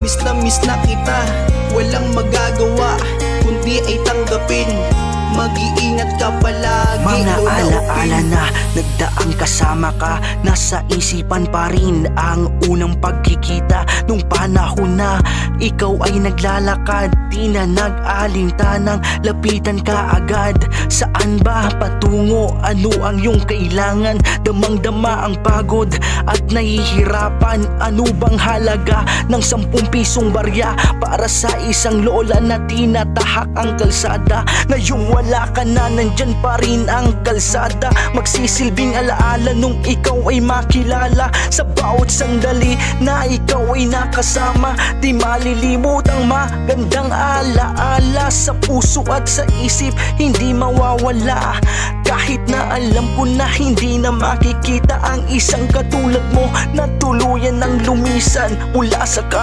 Miss na kita, walang magagawa kundi ay tanggapin. Mag-iingat ka palagi. Mga alaala na nagdaan kasama ka, nasa isipan pa rin ang unang pagkikita. Nung panahon na ikaw ay naglalakad, di na nag-alintanang lapitan ka agad. Saan ba patungo? Ano ang iyong kailangan? Damang-dama ang pagod at nahihirapan. Ano bang halaga ng 10 pisong barya para sa isang lola na tinatahak ang kalsada? Ngayong wala ka na, nandyan pa rin ang kalsada. Magsisilbing alaala nung ikaw ay makilala. Sa bawat sandali na ikaw ay nakasama, di malilimot ang magandang alaala. Sa puso at sa isip hindi mawawala. Kahit na alam ko na hindi na makikita ang isang katulad mo na tuluyan ng lumisan mula sa